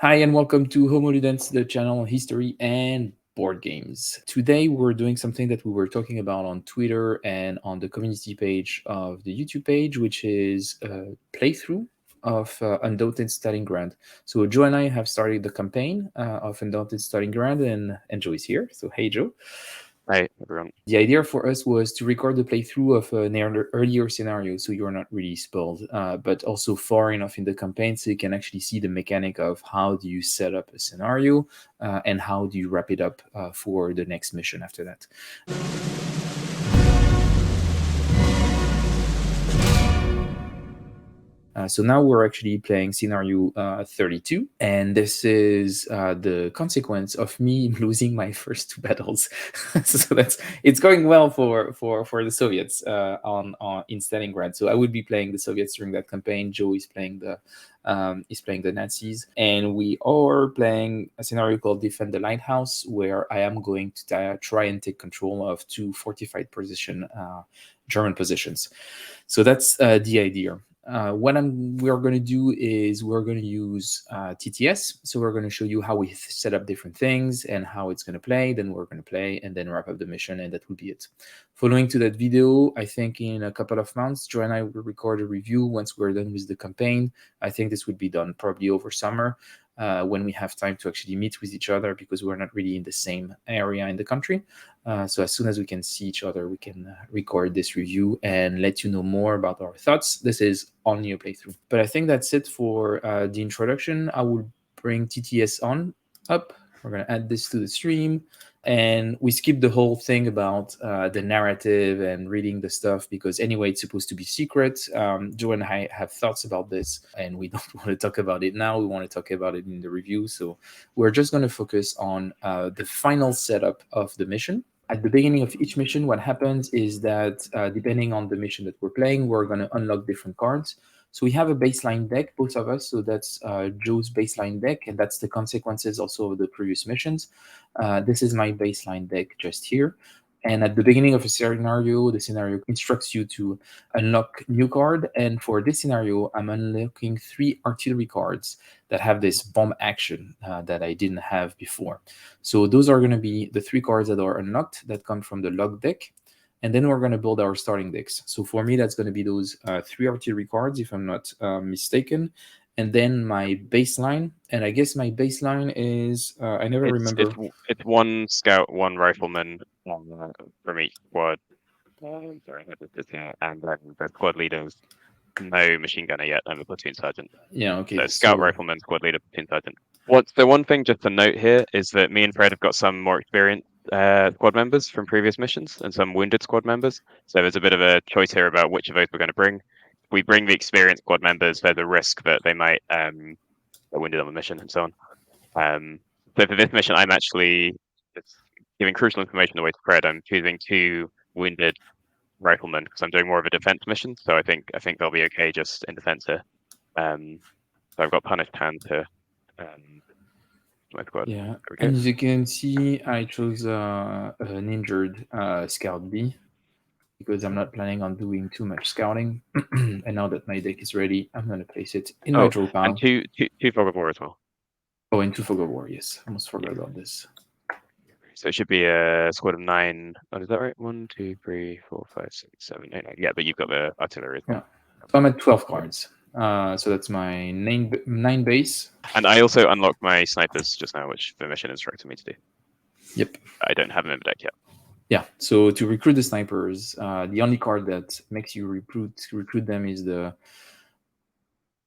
Hi and welcome to Homo Ludens, the channel on history and board games. Today we're doing something that we were talking about on Twitter and on the community page of the YouTube page, which is a playthrough of Undaunted Stalingrad. So Joe and I have started the campaign of Undaunted Stalingrad, and Joe is here. So hey Joe. Hi, everyone. The idea for us was to record the playthrough of an earlier scenario, so you're not really spoiled, but also far enough in the campaign so you can actually see the mechanic of how do you set up a scenario and how do you wrap it up for the next mission after that. So now we're actually playing scenario 32, and this is the consequence of me losing my first two battles. So it's going well for the Soviets on in Stalingrad. So I would be playing the Soviets during that campaign. Joe is playing the Nazis, and we are playing a scenario called Defend the Lighthouse, where I am going to try and take control of two fortified German positions. So that's the idea. What we're going to do is we're going to use TTS. So we're going to show you how we set up different things and how it's going to play. Then we're going to play and then wrap up the mission, and that will be it. Following to that video, I think in a couple of months, Joe and I will record a review once we're done with the campaign. I think this would be done probably over summer. When we have time to actually meet with each other, because we're not really in the same area in the country. So as soon as we can see each other, we can record this review and let you know more about our thoughts. This is only a playthrough. But I think that's it for the introduction. I will bring TTS up. We're going to add this to the stream. And we skipped the whole thing about the narrative and reading the stuff, because anyway, it's supposed to be secret. Joe and I have thoughts about this, and we don't want to talk about it now. We want to talk about it in the review. So we're just going to focus on the final setup of the mission. At the beginning of each mission, what happens is that depending on the mission that we're playing, we're going to unlock different cards. So we have a baseline deck, both of us. So that's Joe's baseline deck, and that's the consequences also of the previous missions. This is my baseline deck just here. And at the beginning of a scenario, the scenario instructs you to unlock new card. And for this scenario, I'm unlocking 3 artillery cards that have this bomb action that I didn't have before. So those are going to be the 3 cards that are unlocked that come from the log deck. And then we're going to build our starting decks. So for me, that's going to be those 3 artillery cards, if I'm not mistaken. And then my baseline, and I guess my baseline is, I never remember. It's one scout, one rifleman from each squad. Sorry, and then the squad leaders. No machine gunner yet. I'm a platoon sergeant. Yeah, okay. So scout, rifleman, squad leader, platoon sergeant. The one thing just to note here is that me and Fred have got some more experienced squad members from previous missions and some wounded squad members. So there's a bit of a choice here about which of those we're going to bring. If we bring the experienced squad members, there's a risk that they might get wounded on the mission and so on. So for this mission, I'm actually giving crucial information away to Fred. I'm choosing 2 wounded riflemen because I'm doing more of a defense mission. So I think they'll be okay just in defense here. So I've got punished hand to my squad. Yeah, and as you can see, I chose an injured scout B, because I'm not planning on doing too much scouting. And now that my deck is ready, I'm going to place it in my draw pile. And two fog of war as well. Oh, and 2 fog of war, yes. I almost forgot about this. So it should be a squad of 9. Oh, is that right? 1, 2, 3, 4, 5, 6, 7, 8, 9. Yeah, but you've got the artillery as well. Yeah. So I'm at 12 cards. So that's my 9 base. And I also unlocked my snipers just now, which the mission instructed me to do. Yep. I don't have them in the deck yet. Yeah, so to recruit the snipers, the only card that makes you recruit them is the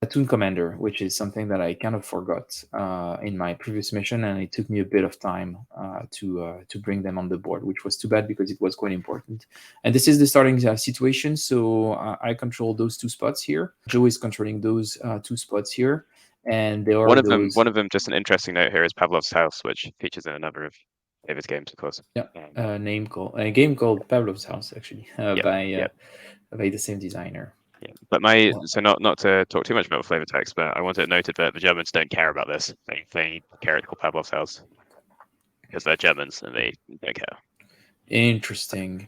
platoon commander, which is something that I kind of forgot in my previous mission, and it took me a bit of time to bring them on the board, which was too bad because it was quite important. And this is the starting situation, so I control those 2 spots here. Joe is controlling those 2 spots here, and there are one of them. Just an interesting note here is Pavlov's House, which features in a number of David's games, of course. Yeah, a game called Pavlov's House, actually, by the same designer. Yeah, but so not to talk too much about flavor text, but I want it noted that the Germans don't care about this. They care it's called Pavlov's House because they're Germans and they don't care. Interesting.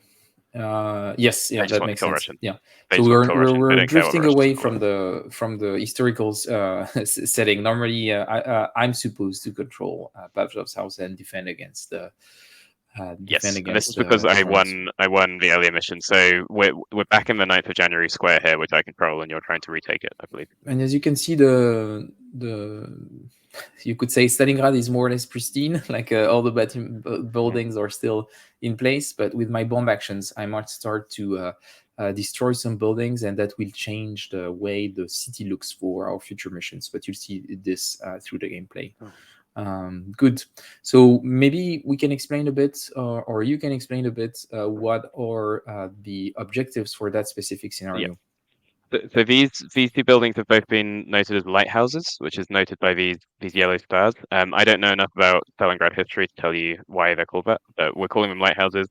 Yes, yeah, They just that want to makes kill sense. Russians. Yeah. They So just want to kill Russians. They we're don't care what the drifting Russians away call it. from the historical setting. Normally, I'm supposed to control Pavlov's house and defend against the Yes, and this is because I Germans. won the earlier mission. So we're back in the 9th of January square here, which I control, and you're trying to retake it, I believe. And as you can see, the you could say Stalingrad is more or less pristine. Like all the buildings are still in place, but with my bomb actions, I might start to destroy some buildings, and that will change the way the city looks for our future missions. But you'll see this through the gameplay. Oh. Good. So maybe we can explain a bit, or you can explain a bit, what are the objectives for that specific scenario. So these two buildings have both been noted as lighthouses, which is noted by these yellow stars. I don't know enough about Stalingrad history to tell you why they're called that, but we're calling them lighthouses.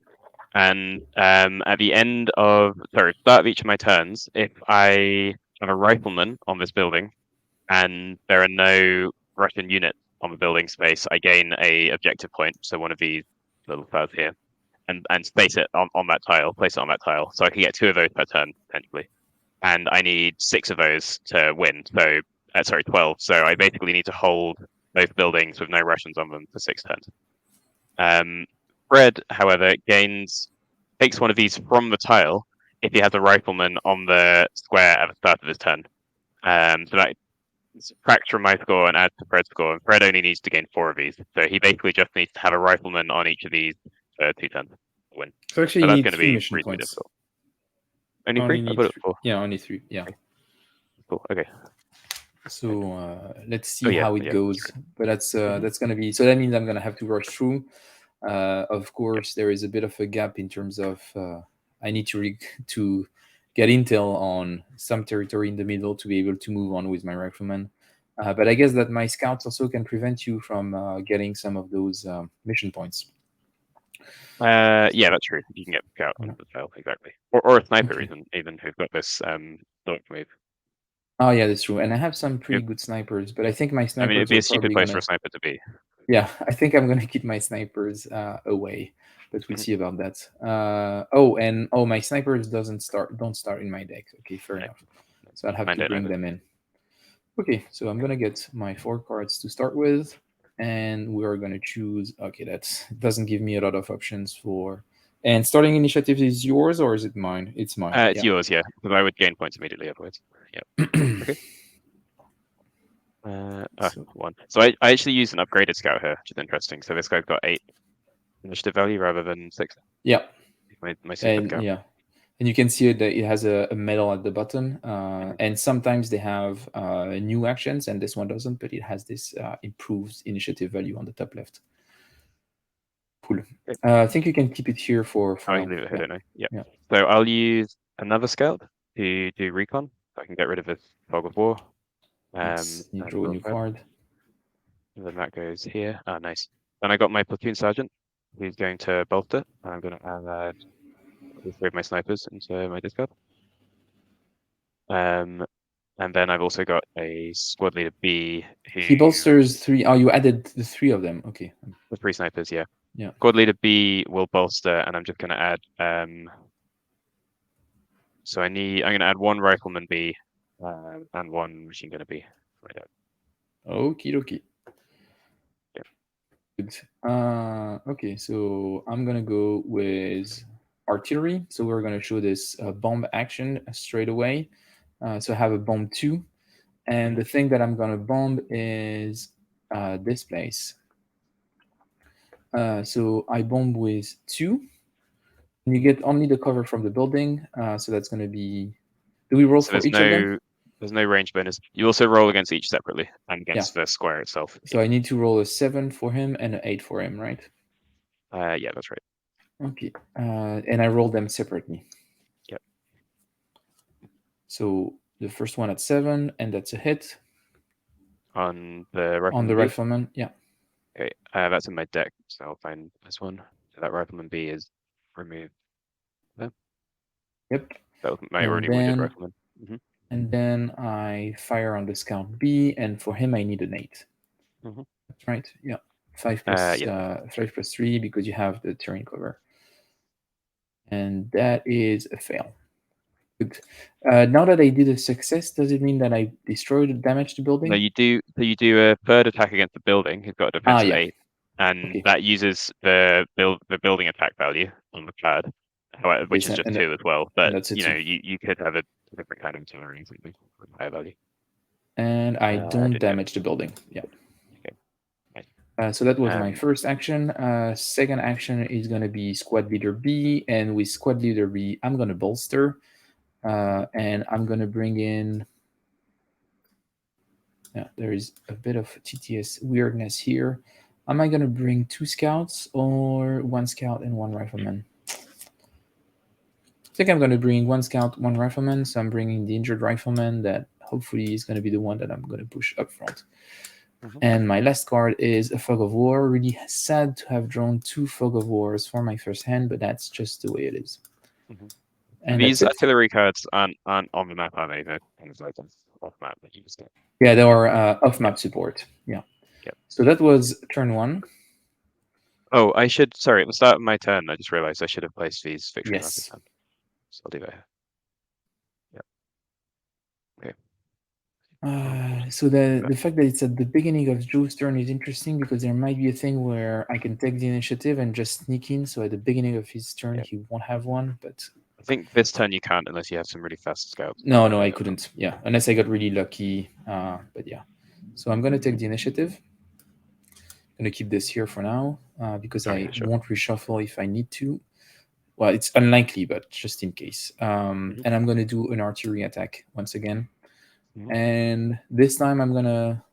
And at the start of each of my turns, if I have a rifleman on this building and there are no Russian units on the building space, I gain a objective point. So one of these little stars here, and place it on that tile. So I can get 2 of those per turn potentially, and I need 6 of those to win. So 12. So I basically need to hold both buildings with no Russians on them for 6 turns. Fred, however, takes one of these from the tile if he has a rifleman on the square at the start of his turn. So that subtracts from my score and adds to Fred's score. And Fred only needs to gain 4 of these. So he basically just needs to have a rifleman on each of these for 2 turns to win. So actually, So you that's need going to 3 be mission reasonably points. difficult. Only Only 3? I need put it 3. 4. Yeah, only 3. Yeah. Cool. Okay. So let's see how it Yeah, goes. But that's gonna be. So that means I'm gonna have to rush through. Of course, there is a bit of a gap in terms of I need to get intel on some territory in the middle to be able to move on with my rifleman. But I guess that my scouts also can prevent you from getting some of those mission points. Yeah, that's true. You can get scout on the file, exactly. Or a sniper Okay. even who's got this dodge move. Oh yeah, that's true. And I have some pretty It, good snipers, but I think my I mean, it'd snipers be are a stupid probably place for gonna. a sniper to be. Yeah, I think I'm gonna keep my snipers away, but we'll Mhm. see about that. My snipers don't start in my deck. Okay, fair No, enough. So I'll have mine to don't bring either. them in. Okay, so I'm gonna get my 4 cards to start with, and we're gonna choose. Okay, that doesn't give me a lot of options for. And starting initiative is yours or is it mine? It's mine. It's Yeah. yours, yeah, because I would gain points immediately otherwise. Yeah. Okay. So 1. So I actually used an upgraded scout here, which is interesting. So this guy's got 8 initiative value rather than 6. yeah, My super and scout. yeah, and you can see it that it has a medal at the bottom, and sometimes they have new actions, and this one doesn't, but it has this improved initiative value on the top left. Cool. Okay. I think you can keep it here for I now. can leave it here, don't I? Yeah. Yeah. So I'll use another scout to do recon. So I can get rid of this fog of war. Yes. You And draw a draw a new card. card. And then that goes here. Ah, nice. Then I got my platoon sergeant, who's going to bolster. I'm going to add all 3 of my snipers into my discard. And then I've also got a squad leader B He who bolsters 3. Oh, you added the 3 of them. Okay. the 3 snipers, yeah. Yeah. Squad leader B will bolster, and I'm just going to add. So I'm going to add 1 rifleman B and 1 machine gunner B. Right. Okie dokie. Yeah. Good. Okay, so I'm gonna go with artillery. So we're gonna show this bomb action straight away. So I have a bomb 2, and the thing that I'm gonna bomb is this place. So I bomb with 2. And you get only the cover from the building. So that's gonna be. Do we roll So for each of them? there's no range bonus. You also roll against each separately and Yeah. against the square itself. So I need to roll a 7 for him and an 8 for him, right? Yeah, that's right. Okay. And I roll them separately. Yep. So the first one at 7, and that's a hit. On the rifleman On the B? rifleman, yeah. Okay, that's in my deck, so I'll find this one. So that rifleman B is removed. There. Yep. That was my And already wounded then rifleman. and then I fire on the scout B, and for him I need an 8. That's right. Yeah. 5 plus Yeah. 5 plus 3 because you have the terrain cover. And that is a fail. Good. Now that I did a success, does it mean that I destroyed or damaged the building? No, you do. So you do a third attack against the building, who's got a defense of Yeah. 8, and Okay. that uses the building attack value on the card, however, which is just 2 as well. But that's a you know, 2. you could have a different kind of artillery, something with higher value. And I don't didn't damage the building. Yeah. Okay. Nice. So that was my first action. Second action is going to be squad leader B, and with squad leader B, I'm going to bolster, and I'm going to bring in. Yeah, there is a bit of TTS weirdness here. Am I going to bring 2 scouts or 1 scout and 1 rifleman? I think I'm going to bring 1 scout, 1 rifleman. So I'm bringing the injured rifleman that hopefully is going to be the one that I'm going to push up front. And my last card is a Fog of War. Really sad to have drawn 2 Fog of Wars for my first hand, but that's just the way it is. And these artillery cards aren't on the map, are they? They're kind of like off map that you just get. Yeah, they are off map support. Yeah. Yep. So that was turn 1. Oh, I should. Sorry, at the start of my turn, I just realized I should have placed these victory markers. So I'll do that here. Yep. Okay. So the fact that it's at the beginning of Joe's turn is interesting because there might be a thing where I can take the initiative and just sneak in. So at the beginning of his turn, he won't have one. But I think this turn you can't unless you have some really fast scouts. No, I couldn't. Yeah, unless I got really lucky. But yeah, so I'm gonna take the initiative. I'm gonna keep this here for now because I won't reshuffle if I need to. Well, it's unlikely, but just in case. And I'm gonna do an artillery attack once again. And this time I'm gonna.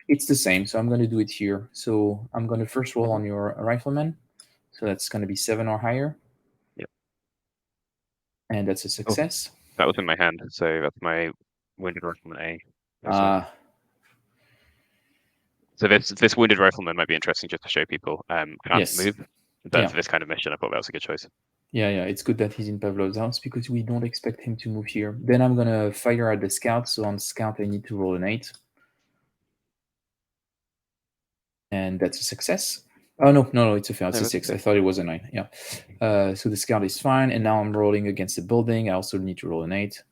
It's the same, so I'm gonna do it here. So I'm gonna first roll on your rifleman. So that's gonna be 7 or higher. Yep. And that's a success. That was in my hand, so that's my wounded rifleman A. So this wounded rifleman might be interesting just to show people can't move. But for this kind of mission, I thought that was a good choice. Yeah, it's good that he's in Pavlov's house because we don't expect him to move here. Then I'm gonna fire at the scout. So on scout, I need to roll an 8, and that's a success. Oh no, it's a fail. It's a 6. I thought it was a 9. Yeah. So the scout is fine, and now I'm rolling against the building. I also need to roll an 8.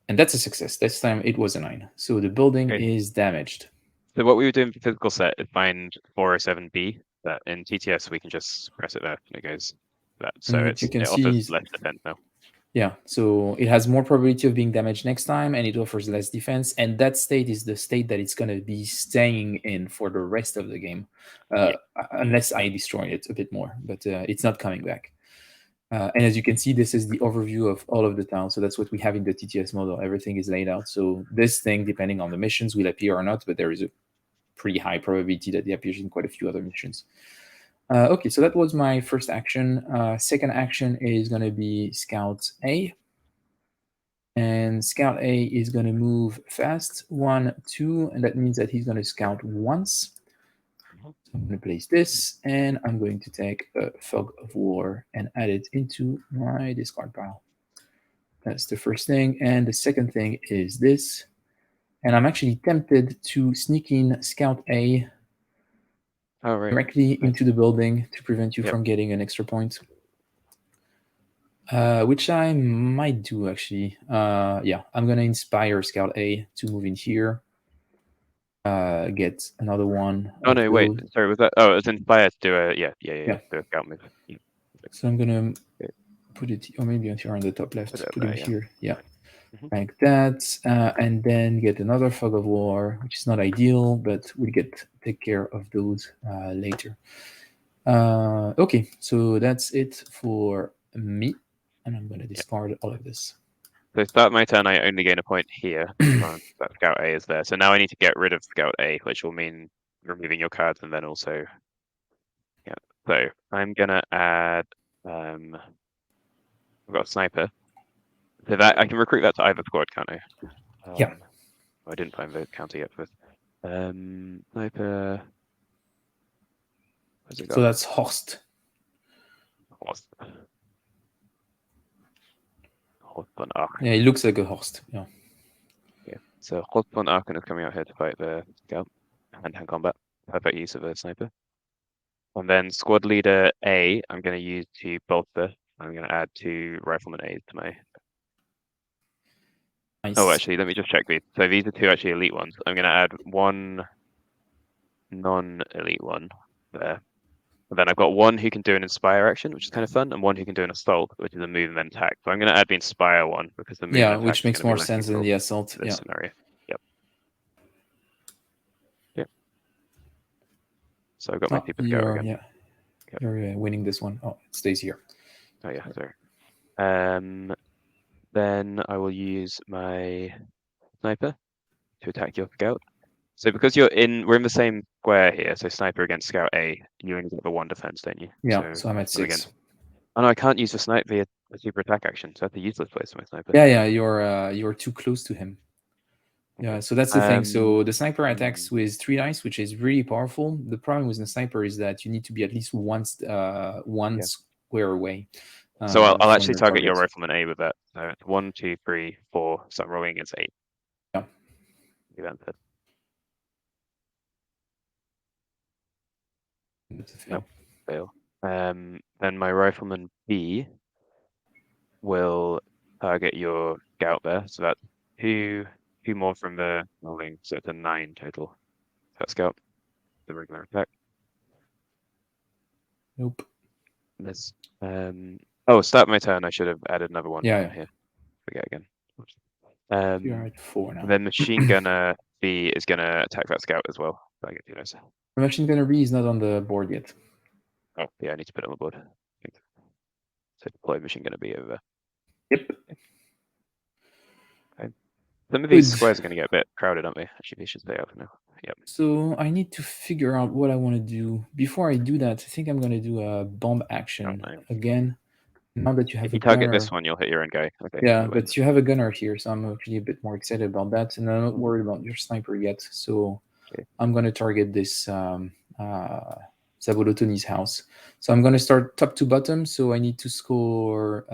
And that's a success. This time it was a 9. So the building is damaged. So what we were doing for physical set is find 407B. That in TTS we can just press it there and it goes that. So it offers less defense now. Yeah, so it has more probability of being damaged next time, and it offers less defense. And that state is the state that it's going to be staying in for the rest of the game, unless I destroy it a bit more. But it's not coming back. And as you can see, this is the overview of all of the towns. So that's what we have in the TTS model. Everything is laid out. So this thing, depending on the missions, will appear or not, but there is a pretty high probability that it appears in quite a few other missions. Okay, so that was my first action. Second action is going to be Scout A. And Scout A is going to move fast, 1, 2, and that means that he's going to scout once. So I'm going to place this, and I'm going to take a Fog of War and add it into my discard pile. That's the first thing. And the second thing is this. And I'm actually tempted to sneak in Scout A directly into the building to prevent you from getting an extra point. Which I might do, actually. Yeah, I'm going to inspire Scout A to move in here. Get another one. Oh, no, wait. Sorry, was that? Oh, it was inspired to do a, do a scout move. Yeah. So I'm going to put it, or maybe if you're on the top left, put it here. Yeah. Like that. And then get another Fog of War, which is not ideal, but we'll take care of those later. Okay, so that's it for me. And I'm going to discard all of this. So start my turn, I only gain a point here. That Scout A is there. So now I need to get rid of Scout A, which will mean removing your cards and then also... Yeah, so I'm going to add... I've got a sniper. So that I can recruit that to either squad, can't I? Yeah. I didn't find the counter yet for this. Sniper... So that's Horst. Yeah, it looks like a Horst. Yeah. So Horst von Aachen is coming out here to fight the scout, hand-to-hand combat. Perfect use of a sniper. And then squad leader A, I'm going to use to bolster. I'm going to add 2 rifleman A's to my. Nice. Oh, actually, let me just check these. So these are 2 actually elite ones. I'm going to add 1 non-elite one there. And then I've got 1 who can do an inspire action, which is kind of fun, and 1 who can do an assault, which is a move and then attack. So I'm going to add the inspire one because the move and attack which is makes going to be more less sense than useful the assault. for this scenario. Yep. Yep. So I've got my super scout again. Yeah. Yep. You're winning this one. Oh, it stays here. Oh yeah, sorry. Then I will use my sniper to attack your scout. So because we're in the same square here, so sniper against scout A, you only get the 1 defense, don't you? Yeah, so I'm at 6. Oh no, I can't use the snipe via a super attack action, so that's a useless place for my sniper. Yeah, you're too close to him. Okay. Yeah, so that's the thing. So the sniper attacks with 3 dice, which is really powerful. The problem with the sniper is that you need to be at least one square away. So I'll actually target your rifleman A with that. So 1, 2, 3, 4. So I'm rolling against 8. Yeah. Evented. Nope, fail. Then my rifleman B will target your scout there. So that's 2 more from the rolling. So it's a 9 total. That scout, the regular attack. Nope. This. Start my turn. I should have added another 1 Yeah. here. Forget again. You're at 4 now. Then machine gunner B is gonna attack that scout as well. So I get The machine gunner B is not on the board yet. Oh yeah, I need to put it on the board. So deploy machine gunner B over. Yep. Okay. Some of these squares are going to get a bit crowded, aren't they? Actually, they should stay out for now. Yep. So I need to figure out what I want to do. Before I do that, I think I'm going to do a bomb action again. Now that you have if you target this one, you'll hit your own guy. Okay. Yeah, but you have a gunner here, so I'm actually a bit more excited about that. And I'm not worried about your sniper yet. So I'm going to target this Zabolotony's house. So I'm going to start top to bottom. So I need to score.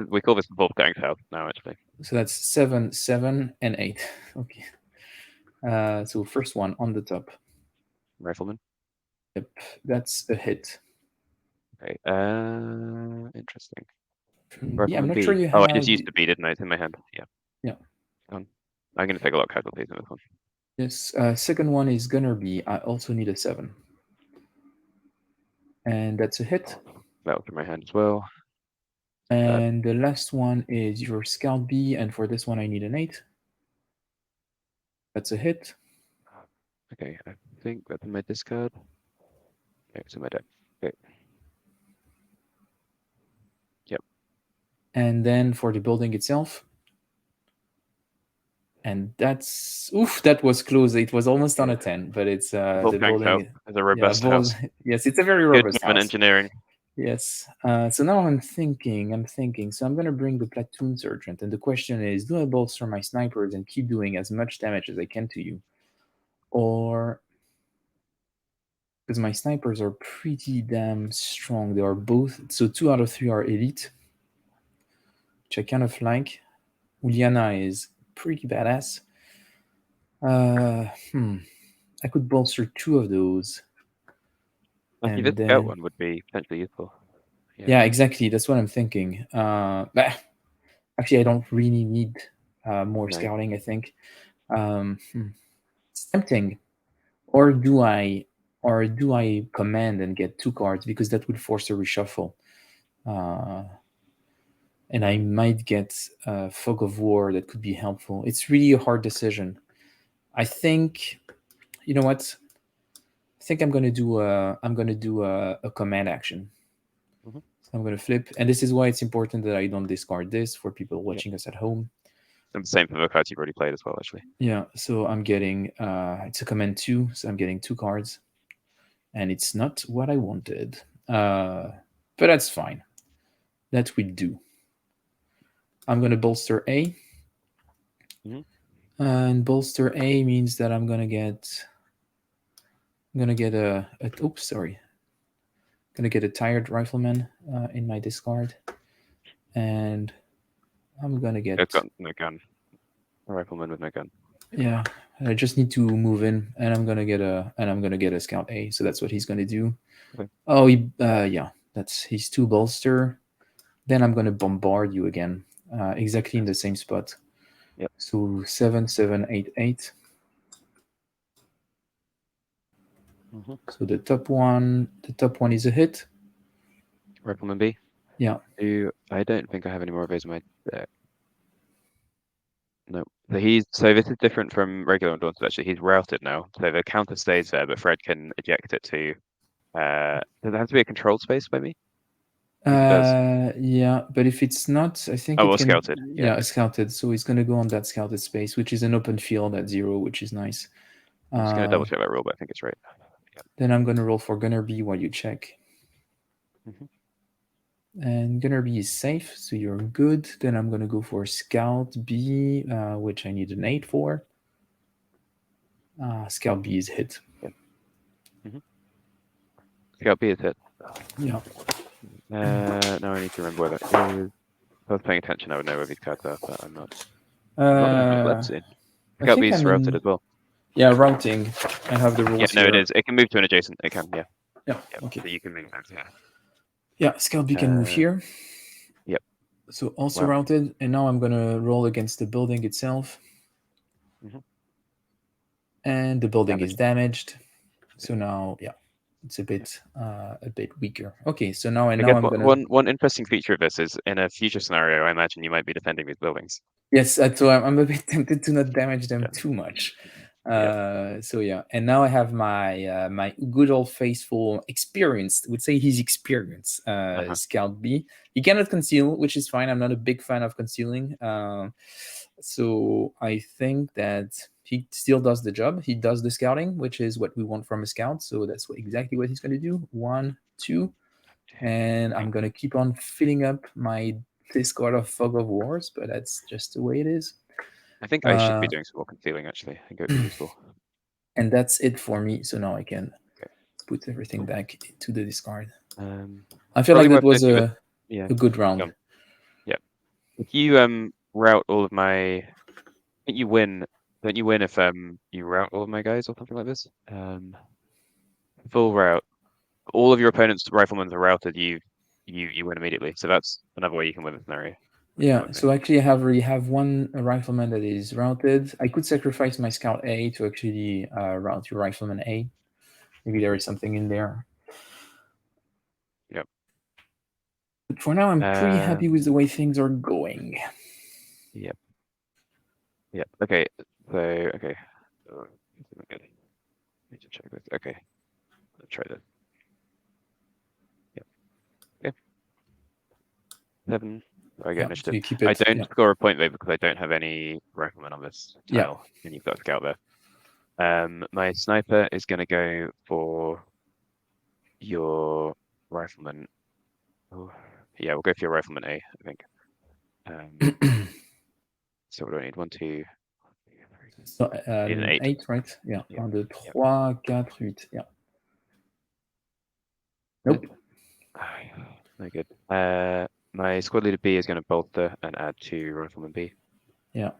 We call this the Wolfgang's house now, actually. So that's 7, 7, and 8. Okay. So first one on the top. Rifleman. Yep, that's a hit. Okay. Interesting. Yeah, I'm not sure you have. Oh, I just used the B, didn't I? It's in my hand. Yeah. Yeah. I'm going to take a lot of casualties in this one. Yes. Second one is Gunner B. I also need a 7. And that's a hit. That was in my hand as well. And the last one is your Scout B, and for this one I need an 8. That's a hit. Okay, I think that's in my discard. Okay, it's in my deck. Okay. Yep. And then for the building itself. And that's that was close. It was almost on a 10, but it's the building is a robust house. Yes, it's a very robust house. Engineering. Yes. So now I'm thinking. So I'm going to bring the platoon sergeant, and the question is: do I bolster my snipers and keep doing as much damage as I can to you, or because my snipers are pretty damn strong? They are both. So 2 out of 3 are elite, which I kind of like. Uliana is pretty badass. I could bolster 2 of those. And this scout one would be potentially useful. Yeah, exactly. That's what I'm thinking. Actually, I don't really need more scouting, I think. It's tempting. Or do I command and get 2 cards, because that would force a reshuffle. And I might get Fog of War. That could be helpful. It's really a hard decision. I think, you know what? I think I'm gonna do a command action. Mm-hmm. So I'm gonna flip, and this is why it's important that I don't discard this for people watching us at home. And the same for the cards you've already played as well, actually. Yeah, so I'm getting it's a command 2, so I'm getting 2 cards, and it's not what I wanted, but that's fine. That will do. I'm gonna bolster A, and bolster A means that I'm gonna get a oops, sorry. Gonna get a tired rifleman in my discard, and I'm gonna get I've got no gun. A rifleman with no gun. Yeah, I just need to move in, and I'm gonna get a scout A. So that's what he's gonna do. Okay. Oh, yeah, he's 2 bolster. Then I'm gonna bombard you again, exactly in the same spot. Yep. So 7, 7, 8, 8. Mm-hmm. So the top one is a hit. Rifleman B. Yeah. I don't think I have any more of those in my deck. No. So this is different from regular Undaunted actually. He's routed now. So the counter stays there, but Fred can eject it to does it have to be a controlled space by me? I think it does. Yeah, but if it's not, I think Oh, it or can. scouted. Yeah. Scouted. So he's gonna go on that scouted space, which is an open field at 0, which is nice. I'm just gonna double check that rule, but I think it's right. Then I'm gonna roll for Gunner B while you check. Mm-hmm. And Gunner B is safe, so you're good. Then I'm gonna go for Scout B, which I need an 8 for. Scout B is hit. Yeah. Mm-hmm. Scout B is hit. Yeah. Now I need to remember where that is. If I was paying attention, I would know where these cards are, but I'm not. Let's see. I Scout think B is I'm routed in. as well. Yeah, routing. I have the rules. Yeah, no, here. it is. It can move to an adjacent. It can, yeah. Yeah. Yep. Okay. So you can move that. Yeah. Yeah, Scout B can move here. Yep. So also routed, and now I'm gonna roll against the building itself. Mm-hmm. And the building is damaged. So now, yeah, it's a bit weaker. Okay, so now I'm gonna. One interesting feature of this is in a future scenario, I imagine you might be defending these buildings. Yes, so I'm a bit tempted to not damage them too much. So yeah, and now I have my my good old faithful experienced, would say he's experienced, Scout B. He cannot conceal, which is fine. I'm not a big fan of concealing. So I think that he still does the job. He does the scouting, which is what we want from a scout. So that's exactly what he's going to do. 1, 2, and I'm going to keep on filling up my discard of Fog of Wars, but that's just the way it is. I think I should be doing some more concealing, actually. I think it would be useful. And that's it for me. So now I can put everything back into the discard. I feel like that was a good round. Yeah. If you route all of my, I think you win. Don't you win if you route all of my guys or something like this? Full route. All of your opponent's riflemen are routed. You win immediately. So that's another way you can win the scenario. Yeah, so actually I already have one rifleman that is routed. I could sacrifice my scout A to actually route your rifleman A. Maybe there is something in there. Yep. But for now, I'm pretty happy with the way things are going. Yep. Yep. Okay. So, okay. Good. Need to check this. Okay. Let's try this. Yep. Okay. 7. I get initiative. So you keep it, I don't score a point though because I don't have any riflemen on this tile, and you've got a scout there. My sniper is going to go for your rifleman. Oh, yeah, we'll go for your rifleman A, I think. So what do I need? 1, 2. So, 8, right? Yeah. 1, 2, 3, 4, 8. Yeah. Nope. No good. My squad leader B is going to bolter and add 2 rifleman B. Yeah.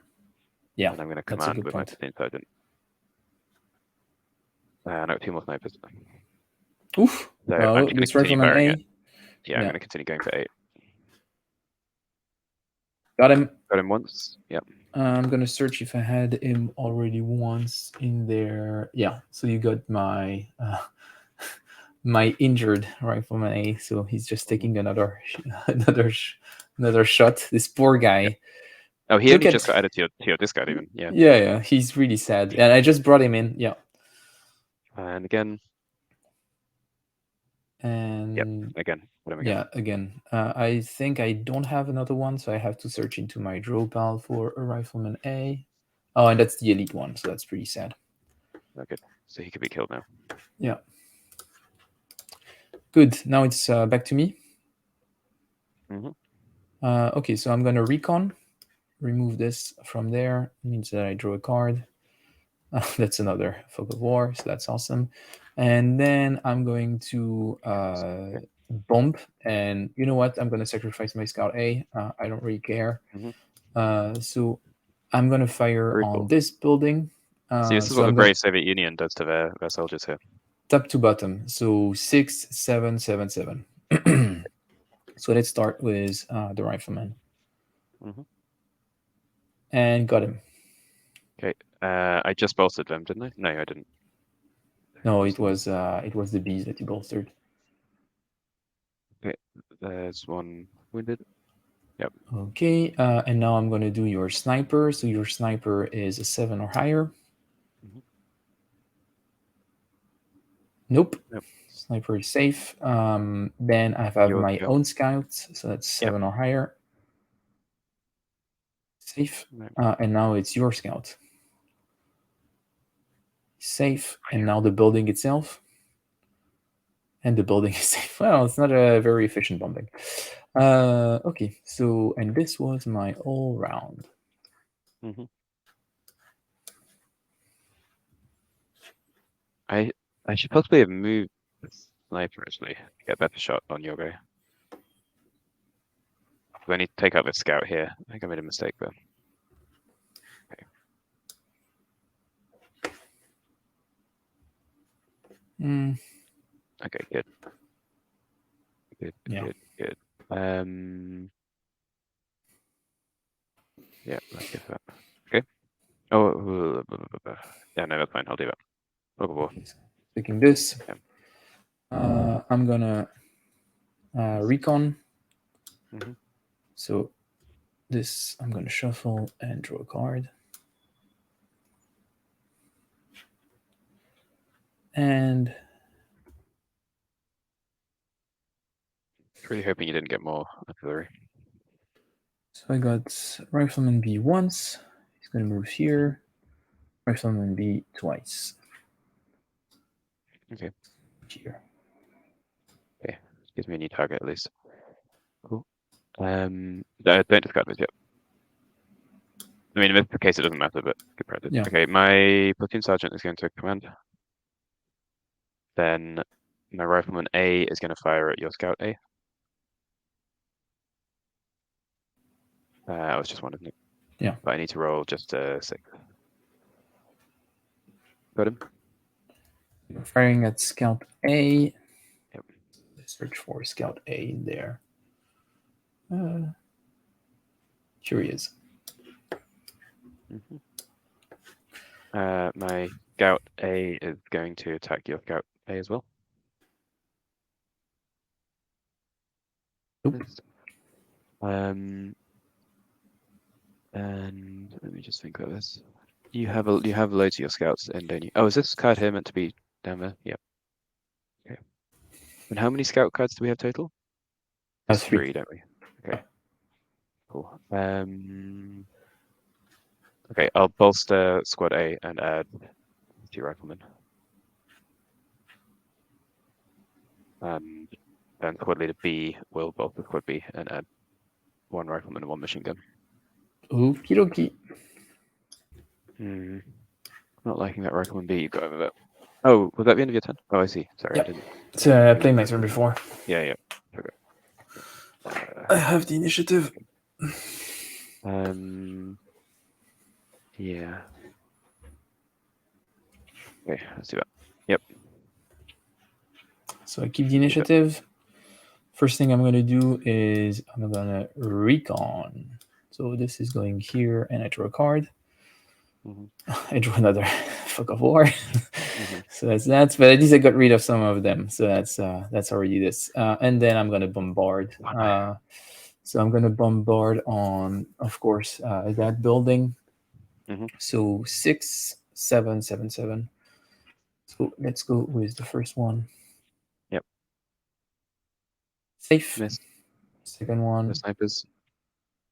Yeah. And I'm going to command with my 15th sergeant. And I've got 2 more snipers. Oof. So I'm just going to continue firing it. Yeah, I'm going to continue going for 8. Got him. Got him once. Yep. I'm gonna search if I had him already once in there. Yeah. So you got my my injured rifleman A. So he's just taking another shot. This poor guy. Yep. Oh, he only just got added to your discard even. Yeah. Yeah. He's really sad, and I just brought him in. Yeah. And again. And yep, again. Yeah, again. I think I don't have another one, so I have to search into my draw pile for a rifleman A. Oh, and that's the elite one, so that's pretty sad. Okay, so he could be killed now. Yeah. Good. Now it's back to me. Okay, so I'm gonna recon. Remove this from there. It means that I draw a card. That's another Fog of War, so that's awesome. And then I'm going to bomb, and you know what? I'm going to sacrifice my scout A. I don't really care. So I'm going to fire on this building, See, this is what the brave Soviet Union does to their soldiers here. Top to bottom. So 6, 7, 7, 7. So let's start with the rifleman. And got him. Okay. I just bolstered them, didn't I? No, I didn't. No, it was the bees that you bolstered. Okay. There's one wounded. Yep. Okay. And now I'm going to do your sniper. So your sniper is a 7 or higher. Nope. Sniper is safe. Then I have my own scouts. So that's 7 or higher. Safe. And now it's your scout. Safe. And now the building itself. And the building is safe. Well, it's not a very efficient bombing. Okay, so, and this was my all round. I should possibly have moved the sniper actually to get a better shot on your guy. I need to take out the scout here. I think I made a mistake there. Okay. Okay, good. Good. Yeah, let's get that. Okay. Oh, yeah, no, that's fine. I'll do that. Taking this. I'm gonna recon. So this I'm gonna shuffle and draw a card. And really hoping you didn't get more artillery. So I got Rifleman B once. He's gonna move here. Rifleman B twice. Okay. Here. Okay. Gives me a new target at least. Cool. Don't discard this yet. I mean, in this case, it doesn't matter, but good practice. Yeah. Okay, my platoon sergeant is going to command. Then my rifleman A is going to fire at your scout A. I was just one, isn't it? Yeah. But I need to roll just 6. Got him. You're firing at Scout A. Yep. Search for Scout A in there. Curious. My scout A is going to attack your scout A as well. Nope. And let me just think about this. You have loads of your scouts in, don't you? Oh, is this card here meant to be down there? Yep. Okay. And how many scout cards do we have total? That's 3, don't we? Okay. Cool. Okay, I'll bolster squad A and add 2 riflemen. And then squad leader B will bolster squad B and add 1 rifleman and 1 machine gun. Okie dokie. Not liking that rifleman B you got over there. Oh, was that the end of your turn? Oh, I see. Sorry, yep. I didn't. So I played my turn before. Yeah. Okay. I have the initiative. Yeah. Okay, let's do that. Yep. So I keep the initiative. First thing I'm going to do is I'm going to recon. So this is going here, and I draw a card. I draw another fuck of war. So that's that. But at least I got rid of some of them. So that's already this. And then I'm going to bombard. So I'm going to bombard on, of course, that building. So 6, 7, 7, 7. So let's go with the first one. Yep. Safe. Missed. Second one. The snipers.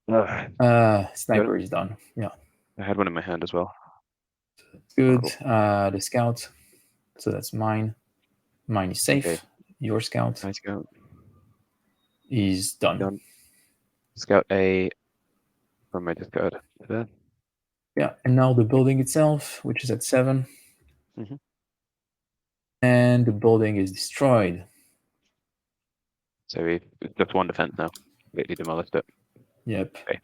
Sniper is done. Yeah. I had one in my hand as well. Good. The scout. So that's mine. Mine is safe. Okay. Your scout. My scout is done. Scout A from my discard to there. Yeah, and now the building itself, which is at 7. And the building is destroyed. So we've just 1 defense now. Completely demolished it. Yep. Okay.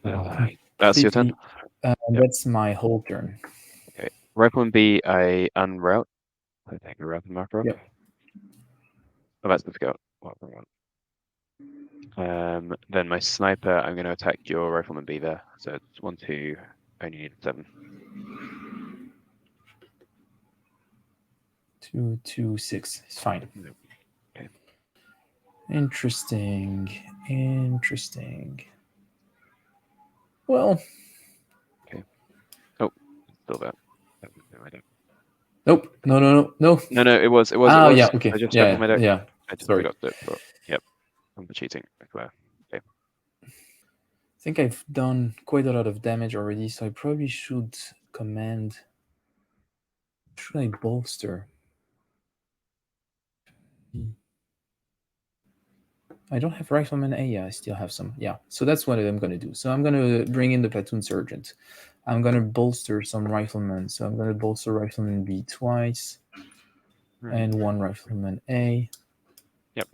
Yeah. That's your turn? Yep. That's my whole turn. Okay. Rifleman B, I unroute. I take a route marker off. Yep. Oh, that's the scout. Then my sniper, I'm going to attack your rifleman B there. So it's 1, 2, only need 7. 2, 2, 6. It's fine. Okay. Interesting. Well. Okay. Oh, still that. Nope. No. No, it was. Oh, yeah. Okay. I just checked on my deck. Yeah. I just Sorry. forgot to put. Yep. I'm cheating. Okay. I think I've done quite a lot of damage already, so I probably should command. Should I bolster? I don't have rifleman A. Yeah, I still have some. Yeah, so that's what I'm going to do. So I'm going to bring in the platoon sergeant. I'm going to bolster some riflemen. So I'm going to bolster rifleman B twice, and 1 rifleman A. Yep.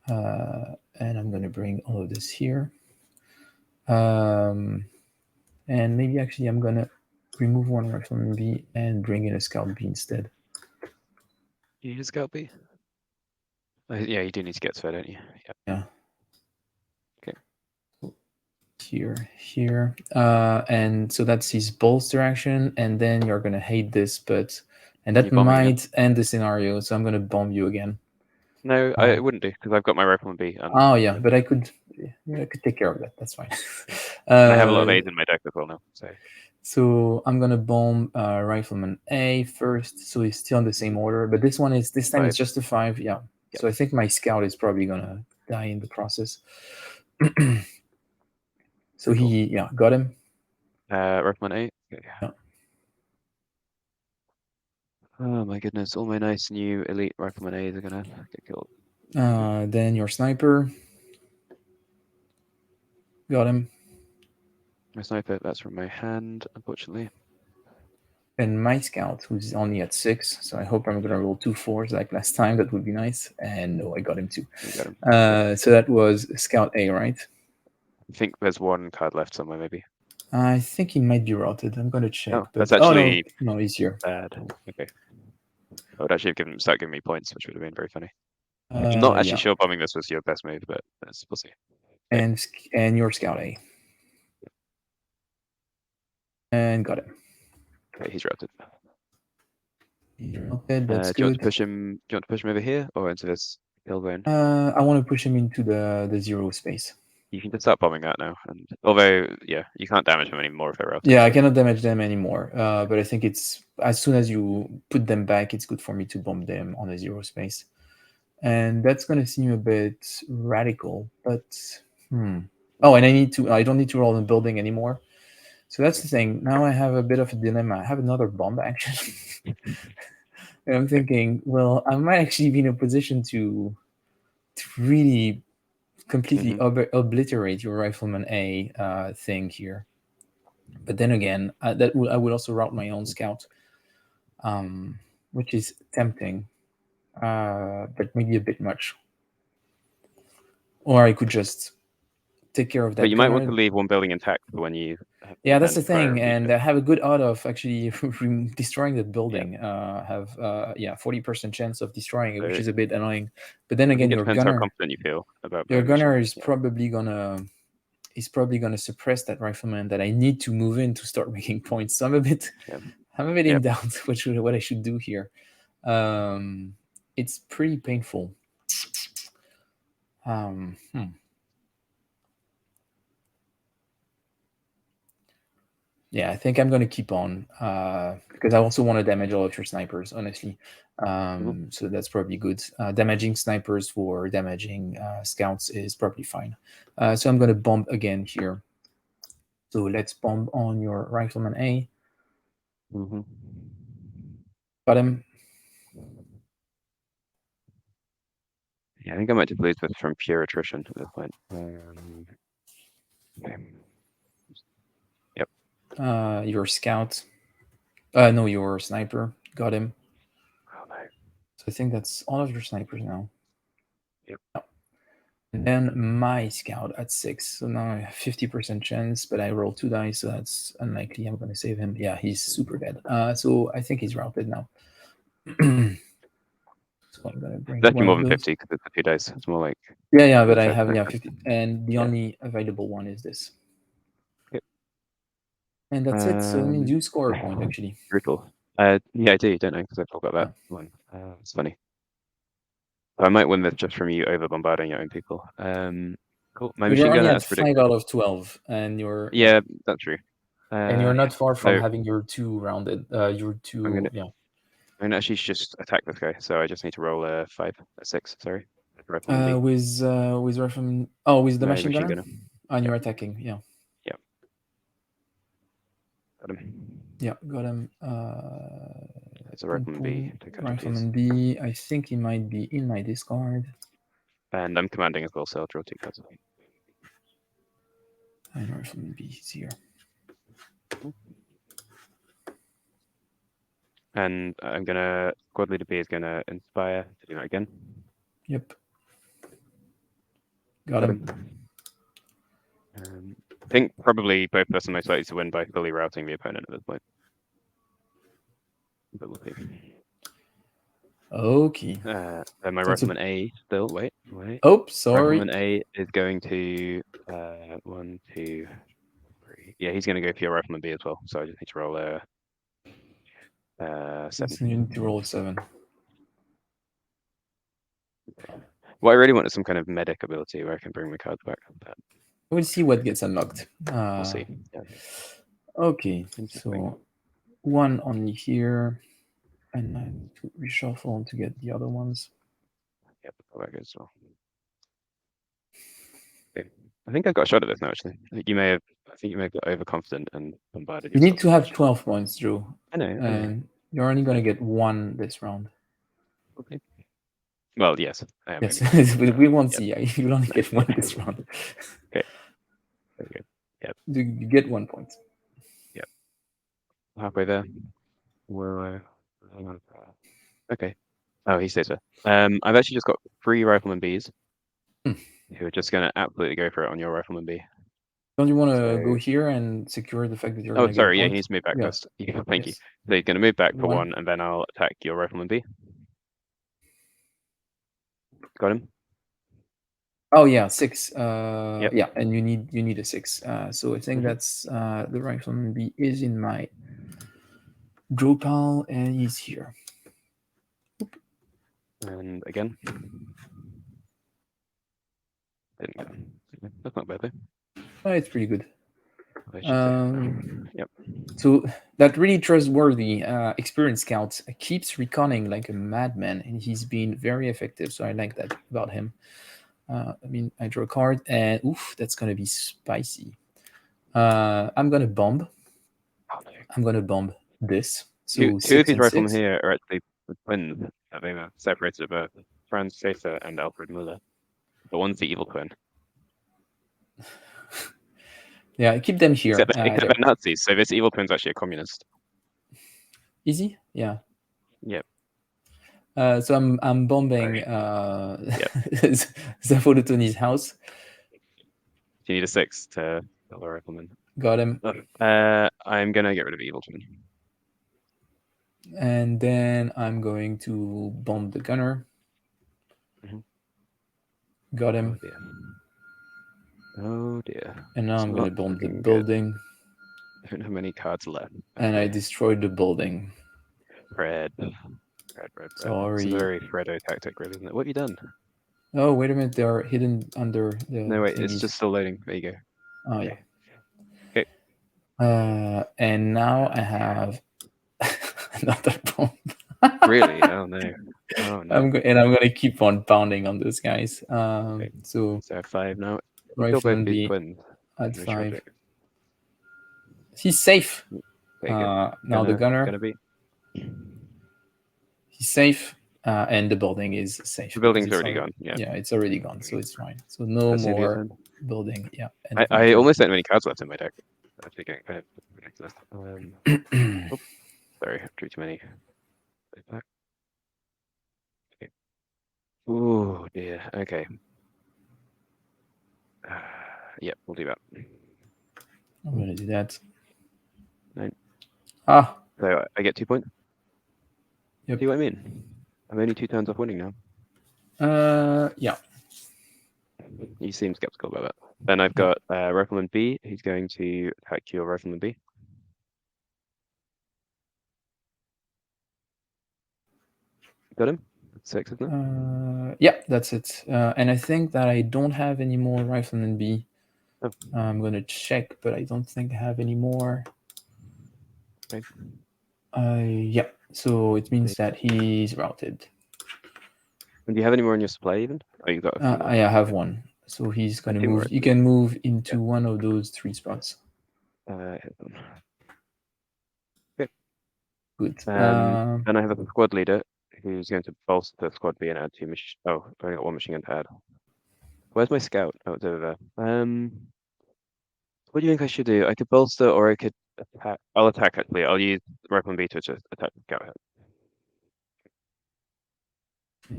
And I'm going to bring all of this here. And maybe actually I'm going to remove 1 rifleman B and bring in a scout B instead. You need a scout B? Yeah, you do need to get to it, don't you? Yep. Yeah. Okay. Here. And so that's his bolster action, and then you're going to hate this, and that might end the scenario, so I'm going to bomb you again. No, I wouldn't do, because I've got my rifleman B. Oh, yeah, but I could take care of that. That's fine. I have a lot of A's in my deck as well now. So I'm going to bomb rifleman A first, so he's still in the same order, but this time 5. It's just a 5. Yeah. Yep. So I think my scout is probably going to die in the process. So cool. He got him. Rifleman A. Okay. Yeah. Oh my goodness! All my nice new elite rifleman A's are gonna get killed. Then your sniper. Got him. My sniper, that's from my hand, unfortunately. And my scout, who's only at 6, so I hope I'm gonna roll 2 4s like last time. That would be nice. And no, I got him too. You got him. So that was Scout A, right? I think there's 1 card left somewhere, maybe. I think he might be routed. I'm gonna check. Oh, that's actually no, he's here. Bad. Okay. I would actually have start giving me points, which would have been very funny. I'm not actually sure bombing this was your best move, but we'll see. Okay. And your Scout A. And got him. Okay, he's routed. That's do you want to push him? Do you want to push him over here or into this hill zone? I want to push him into the 0 space. You can just start bombing that now. And although, yeah, you can't damage them anymore if they're routed. Yeah, I cannot damage them anymore. But I think it's as soon as you put them back, it's good for me to bomb them on a 0 space. And that's going to seem a bit radical, but oh, and I don't need to roll in the building anymore. So that's the thing. Now I have a bit of a dilemma. I have another bomb action. And I'm thinking, well, I might actually be in a position to really completely obliterate your rifleman A thing here. But then again, I would also route my own scout, which is tempting, but maybe a bit much. Or I could just take care of that. But you might want to leave 1 building intact for when you. That's the thing, and I have a good odd of actually destroying that building. Have 40% chance of destroying it, which is a bit annoying. But then again, your gunner. How confident you feel about your gunner is probably gonna suppress that rifleman that I need to move in to start making points. So I'm a bit in doubt what I should do here. It's pretty painful. Yeah, I think I'm going to keep on because I also want to damage all of your snipers, honestly. So that's probably good. Damaging snipers for damaging scouts is probably fine. So I'm going to bomb again here. So let's bomb on your rifleman A. Got him. Yeah, I think I might just lose this from pure attrition at this point. Okay. Yep. Your scout. No, your sniper. Got him. Oh, no. So I think that's all of your snipers now. Yep. And then my scout at 6. So now I have 50% chance, but I roll 2 dice, so that's unlikely. I'm going to save him. Yeah, he's super dead. So I think he's routed now. So I'm going to bring Definitely one more of than those. 50 because it's a few days. It's more like Yeah, but I Fed. have 50, and the Yeah. only available one is this. Okay. And that's it. So it means you score a point, actually. Brutal. Yeah, I do, don't I? Because I forgot that one. It's funny. I might win this just from you over bombarding your own people. Cool. My But you're machine only gunner, at as 5 predicted. out of 12, and you're Yeah, that's true. and you're not far from So having your 2 rounded. Your I'm 2, gonna yeah. I'm gonna actually just attack this guy. So I just need to roll a 6. Sorry, rifleman B. With rifleman. Oh, with the My machine machine gunner, gunner. and Yep. you're attacking. Yeah. Yep. Got him. Yeah, got him. It's a Boom, rifleman B boom. to casualties. Rifleman B. I think he might be in my discard. And I'm commanding as well, so I'll draw 2 cards. And Rifleman B is here. And I'm gonna squad leader B is gonna inspire to do that again. Yep. Got him. I think probably both of us are most likely to win by fully routing the opponent at this point. But we'll see. Okay. Then my rifleman A still. Wait. Oh, sorry. Rifleman A is going to 1, 2, 3. Yeah, he's going to go for your rifleman B as well. So I just need to roll a 7. So you need to roll a 7. What I really want is some kind of medic ability where I can bring my cards back. But We'll see what gets unlocked. we'll see. Yeah. Okay, so 1 only here, and I need to reshuffle to get the other ones. Yep, that goes as well. Okay. I think I've got a shot at this now. Actually, I think you may have got overconfident and bombarded You yourself. need to have 12 points, Drew. I know. And you're only going to get 1 this round. Okay. Well, yes, I am. Yes, we won't see. You'll only get 1 this round. Okay. Very good. Yep. You get 1 point. Yep. Halfway there. Whoa. Hang on. Okay. Oh, he stays there. I've actually just got 3 rifleman Bs who are just going to absolutely go for it on your rifleman B. Don't you want to go here and secure the fact that you're going Oh, to get a sorry. Yeah, he point? needs to move back Yeah. first. Yeah, thank you. Yes. So he's going to move back for 1. 1, and then I'll attack your rifleman B. Got him. Oh yeah, 6. Yep. Yeah, and you need a 6. So I think that's the rifleman B is in my draw pile, and he's here. And again. Didn't get him. That's not bad though. Oh, it's pretty good. Yep. So that really trustworthy experienced scout keeps reconning like a madman, and he's been very effective. So I like that about him. I draw a card, and oof, that's gonna be spicy. I'm gonna bomb. Oh, no. I'm gonna bomb this. So Two of 6 these and riflemen 6. here are actually the twins that they were separated at birth. Franz Schaefer and Alfred Muller. The one's the evil twin. Yeah, keep them here. Except they're Nazis, so this evil twin's actually a communist. Easy? Yeah. Yep. So I'm bombing Zafolotoni's house. Do you need a 6 to kill the rifleman? Got him. I'm gonna get rid of evil twin. And then I'm going to bomb the gunner. Got him. Oh dear. And now I'm going to bomb the building. I don't have many cards left. And I destroyed the building. Red. Sorry. It's a very Freddo tactic, really, isn't it? What have you done? Oh, wait a minute. They're hidden under the. No, wait. thingies. It's just still loading. There you go. Oh, yeah. Okay. And now I have another bomb. Really? Oh, no. Oh, no. I'm going to keep on pounding on those guys. Okay. So I have 5 now. Rifleman B at 5. Tragic. He's safe. Now the gunner. Gonna be. He's safe, and the building is safe. The building's already gone. Yeah. Yeah, it's already gone, so it's fine. So no more building. Yeah. I almost don't have any cards left in my deck. I'm actually getting kind of ridiculous. Oops, sorry, I drew too many. Okay. Oh dear. Okay. Yeah, we'll do that. I'm gonna do that. 9. Ah. So I get 2 points. Yep. See what I mean? I'm only 2 turns off winning now. Yeah. You seem skeptical about that. Then I've got Rifleman B, who's going to attack your Rifleman B. Got him? 6, isn't it? Yeah, that's it. And I think that I don't have any more Rifleman B. Oh. I'm gonna check, but I don't think I have any more. Okay. Yeah, so it means that he's routed. And do you have any more in your supply even? Oh, you got a few more. I have one. So he's gonna move. He can move into one of those 3 spots. Okay. Good. Then I have a squad leader who's going to bolster squad B and add 2 machine. Oh, I only got 1 machine gun to add. Where's my scout? Oh, it's over there. What do you think I should do? I could bolster or I could attack. I'll attack actually. I'll use Rifleman B to just attack the scout.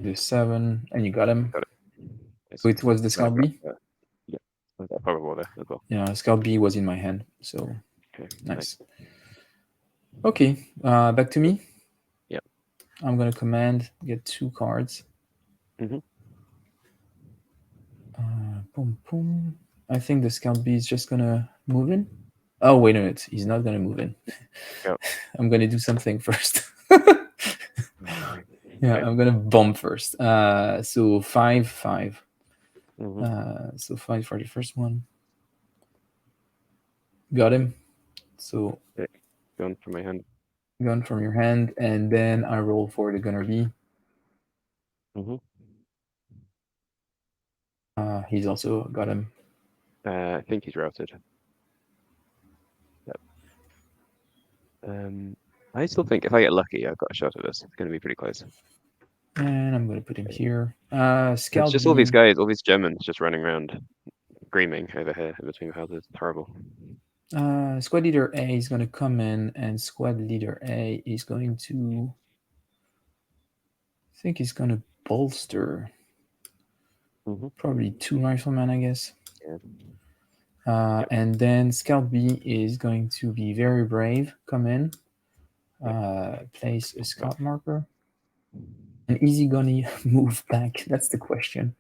Do 7, and you got him. Got it. So it was the scout B? Yeah, I've got probably there as well. Yeah, scout B was in my hand, so okay, nice. Okay, back to me. Yep. I'm gonna command get 2 cards. Mm-hmm. Boom, boom. I think the scout B is just gonna move in. Oh, wait a minute. He's not gonna move in. Yep. I'm gonna do something first. Yeah, I'm gonna bomb first. So 5, 5. Mm-hmm. So 5 for the first one. Got him. So gun from my hand. Gun from your hand, and then I roll for the gunner B. Mm-hmm. He's also got him. I think he's routed. Yep. I still think if I get lucky, I've got a shot at this. It's going to be pretty close. And I'm going to put him here. It's just all these guys, all these Germans just running around screaming over here in between the houses. It's horrible. Squad leader A is going to come in, and squad leader A is going to... I think he's going to bolster. Mm-hmm. Probably 2 riflemen, I guess. Yeah. And then scout B is going to be very brave, come in, place a scout marker. And is he going to move back? That's the question.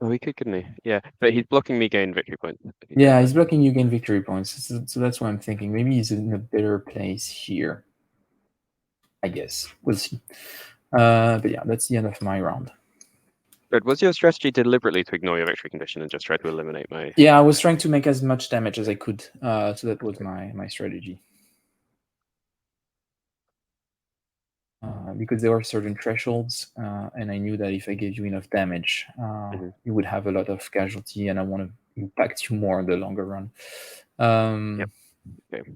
Oh, he could, couldn't he? Yeah, but he's blocking me gain victory points. Yeah, he's blocking you gain victory points. So that's what I'm thinking. Maybe he's in a better place here. I guess. We'll see. But yeah, that's the end of my round. But was your strategy deliberately to ignore your victory condition and just try to eliminate my... Yeah, I was trying to make as much damage as I could. So that was my strategy. Because there are certain thresholds, and I knew that if I gave you enough damage, you would have a lot of casualty, and I want to impact you more in the longer run. Yep. Okay.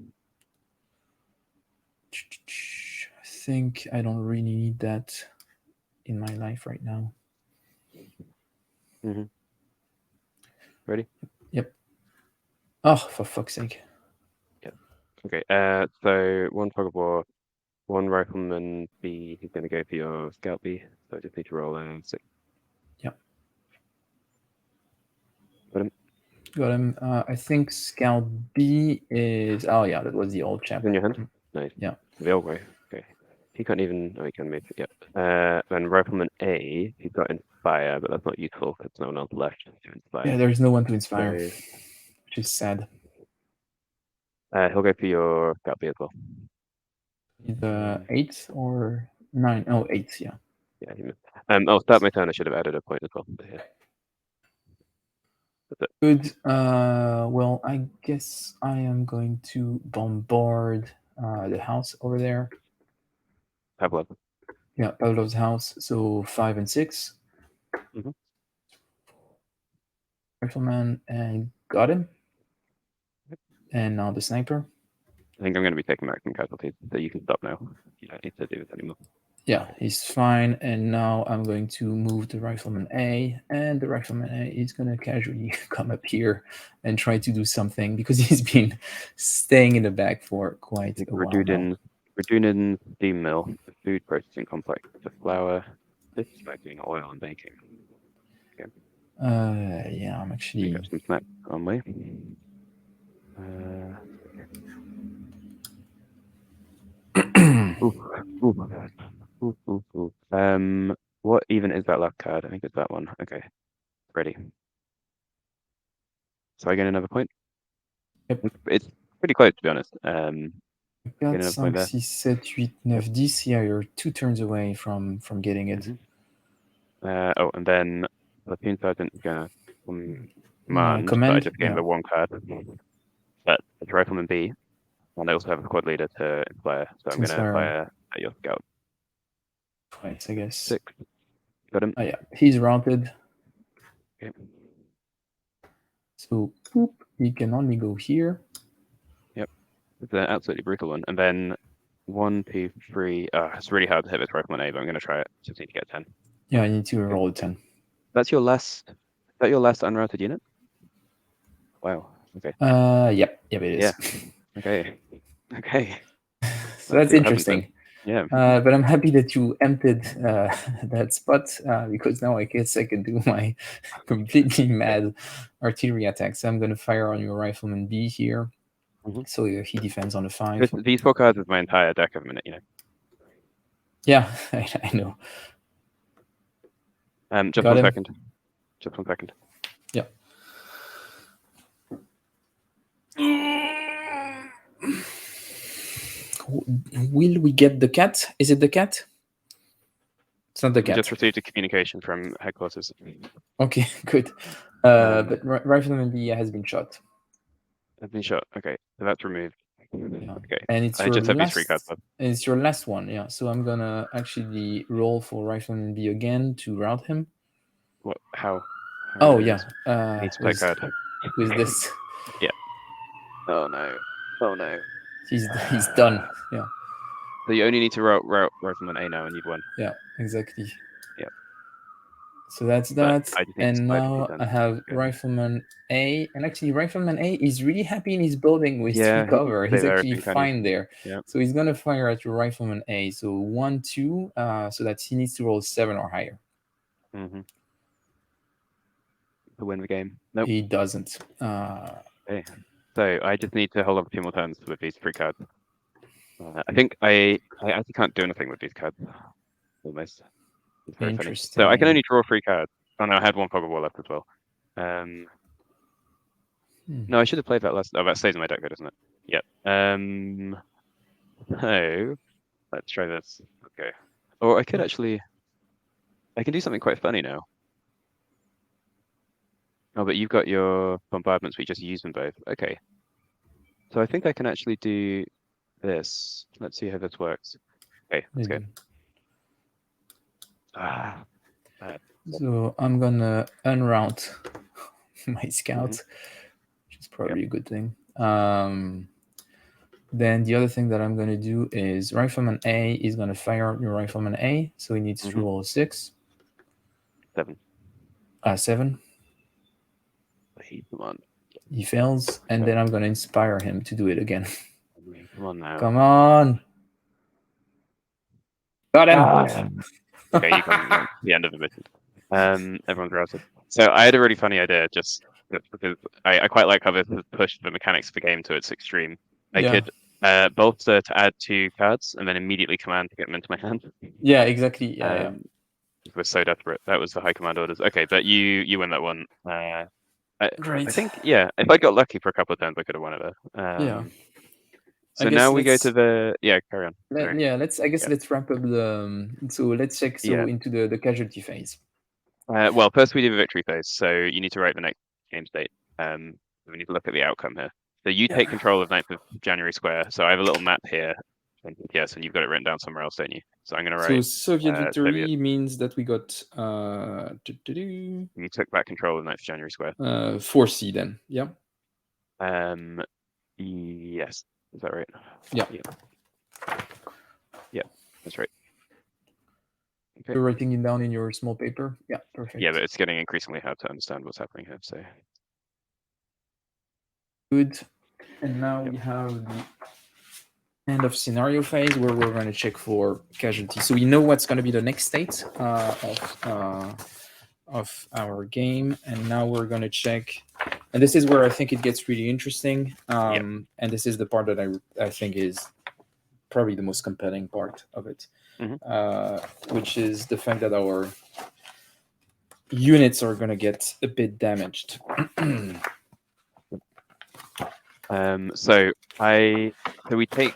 I think I don't really need that in my life right now. Mm-hmm. Ready? Yep. Oh, for fuck's sake. Yep. Okay. So 1 fog of war, 1 rifleman B. He's going to go for your scout B. So I just need to roll a 6. Yep. Got him. Got him. I think scout B is... Oh yeah, that was the old chap. In your hand? Nice. Yeah. The old way. Okay. He can't even... Oh, he can move. Yep. Then rifleman A. He's got inspire, but that's not useful because no one else left to inspire. Yeah, there's no one to inspire, So, which is sad. he'll go for your scout B as well. The 8 or 9? Oh, 8, yeah. Yeah, he missed. I'll start my turn. I should have added a point as well. But yeah. That's it. Good. Well, I guess I am going to bombard the house over there. Pavlov. Yeah, Pavlov's house. So 5 and 6. Mm-hmm. Rifleman, and got him. And now the sniper. I think I'm going to be taking back some casualties, so you can stop now. You don't need to do this anymore. Yeah, he's fine. And now I'm going to move the rifleman A, and the rifleman A is going to casually come up here and try to do something because he's been staying in the back for quite a while now. Redunin steam mill, the food processing complex, the flour, dispatching oil and baking. Okay. Yeah, I'm actually. Got some snacks on me. What even is that last card? I think it's that one. Okay, ready. So I get another point. Yep. It's pretty close, to be honest. 4, Get another point 5, there. 6, 7, 8, 9, 10. Yeah, you're 2 turns away from getting it. Oh, and then the Platoon Sergeant is going to command, but I just gained the one card. But it's Rifleman B, and I also have a squad leader to inspire, so I'm going to fire at your scout. Twice, I guess. 6. Got him. Oh, yeah, he's routed. Okay. So, boop, he can only go here. Yep. It's an absolutely brutal one. And then 1, 2, 3. It's really hard to hit with Rifleman A, but I'm going to try it. Just need to get 10. Yeah, I need to roll a 10. That's your last. Is that your last unrouted unit? Wow. Okay. Yep, it is. Yeah. Okay. Okay. So that's interesting. Yeah. But I'm happy that you emptied that spot because now I guess I can do my completely mad artillery attack. So I'm going to fire on your Rifleman B here. So he defends on the 5. These 4 cards is my entire deck of a minute, you know. Yeah, I know. Just Got 1 second. Just 1 second. Yeah. Will we get the cat? Is it the cat? It's not the cat. We just received a communication from headquarters. Okay, good. But Rifleman B has been shot. Has been shot. Okay, so that's removed. Okay. And it's I just have these 3 cards left. And it's your last one, yeah. So I'm gonna actually roll for Rifleman B again to route him. What? How oh yeah. Needs to play card. With this. Yeah. Oh no. Oh no. He's done. Yeah. So you only need to route Rifleman A now, and you've won. Yeah, exactly. Yeah. So that's that. And now I have Rifleman A. And actually, Rifleman A is really happy in his building with 3 cover. He's actually fine there. Yeah. So he's going to fire at your Rifleman A. So 1, 2. So that he needs to roll 7 or higher. To win the game. Nope. He doesn't. Okay. So I just need to hold up 2 more turns with these 3 cards. I think I actually can't do anything with these cards. Almost. It's very funny. So I can only draw 3 cards. Oh no, I had 1 Fog of War left as well. No, I should have played that last. Oh, that stays in my deck, though, doesn't it? Yep. So let's try this. Okay. Or I could actually. I can do something quite funny now. Oh, but you've got your bombardments. We just use them both. Okay. So I think I can actually do this. Let's see how this works. Okay, let's go. So I'm gonna unroute my scouts, which is probably a good thing. Then the other thing that I'm gonna do is Rifleman A is gonna fire your Rifleman A, so he needs to roll a 6. 7. 7. Come on. He fails, and then I'm gonna inspire him to do it again. Come on now. Come on. Got him. Okay, you come to the end of the mission. Everyone's routed. So I had a really funny idea, just because I quite like how this has pushed the mechanics of the game to its extreme. I could bolster to add 2 cards and then immediately command to get them into my hand. Yeah, exactly. Yeah. We're so desperate. That was the high command orders. Okay, but you win that one. Great. I think, yeah, if I got lucky for a couple of turns, I could have won it there. Yeah. So now we go to the carry on. Let's wrap up the so let's check into the casualty phase. Well, first we do the victory phase. So you need to write the next game state. We need to look at the outcome here. So you take control of 9th of January Square. So I have a little map here. Yes, and you've got it written down somewhere else, don't you? So I'm going to write. So Soviet victory means that we got. You took back control of 9th of January Square. 4C then. Yeah. Yes. Is that right? Yeah. Yeah, that's right. Okay. You're writing it down in your small paper? Yeah, perfect. Yeah, but it's getting increasingly hard to understand what's happening here, so. Good. And now we have the end of scenario phase where we're going to check for casualty. So we know what's going to be the next state of of our game, and now we're going to check. And this is where I think it gets really interesting. And this is the part that I think is probably the most compelling part of it, which is the fact that our units are going to get a bit damaged. So we take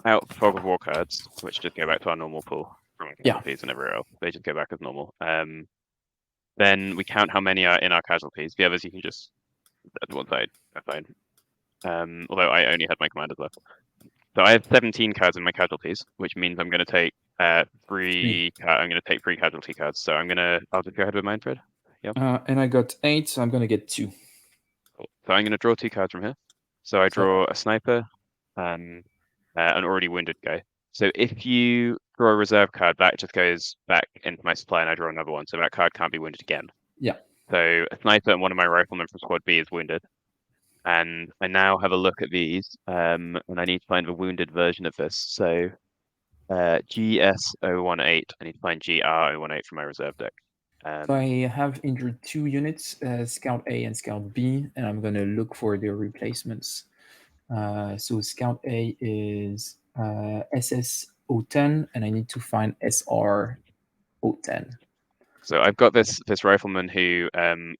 out Fog of War cards, which just go back to our normal pool from casualties and everywhere else. They just go back as normal. Then we count how many are in our casualties. The others you can just at one side. That's fine. Although I only had my commanders left. So I have 17 cards in my casualties, which means I'm going to take three. I'm going to take 3 casualty cards. So I'll just go ahead with mine, Fred. Yeah. And I got 8, so I'm going to get 2. Cool. So I'm going to draw 2 cards from here. So I draw a sniper, an already wounded guy. So if you draw a reserve card, that just goes back into my supply, and I draw another one. So that card can't be wounded again. Yeah. So a sniper and one of my riflemen from Squad B is wounded. And I now have a look at these, and I need to find a wounded version of this. So GS018, I need to find GR018 from my reserve deck. So I have injured 2 units, Scout A and Scout B, and I'm going to look for their replacements. So Scout A is SS010, and I need to find SR010. So I've got this rifleman who can't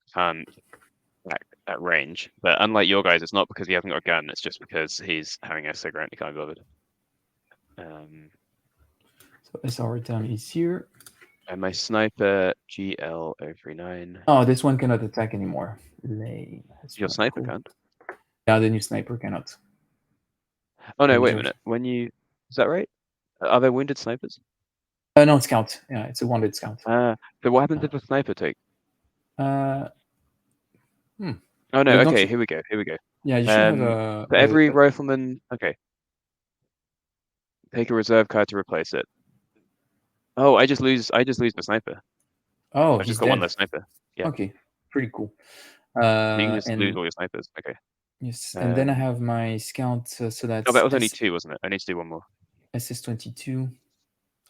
act at range, but unlike your guys, it's not because he hasn't got a gun. It's just because he's having a cigarette and he can't be bothered. So SR010 is here. And my sniper GL039. Oh, this one cannot attack anymore. Lame. Your sniper can't? Yeah, the new sniper cannot. Oh no, wait a minute. Is that right? Are there wounded snipers? No, scout. Yeah, it's a wounded scout. So what happens if the sniper take? Oh no, okay, here we go. Yeah, you should have for every rifleman, okay. Take a reserve card to replace it. Oh, I just lose the sniper. Oh, I've just got one less sniper. Yeah. Okay, pretty cool. You can just lose all your snipers. Okay. Yes, and then I have my scout, so that's... Oh, that was only 2, wasn't it? I need to do one more. SS22.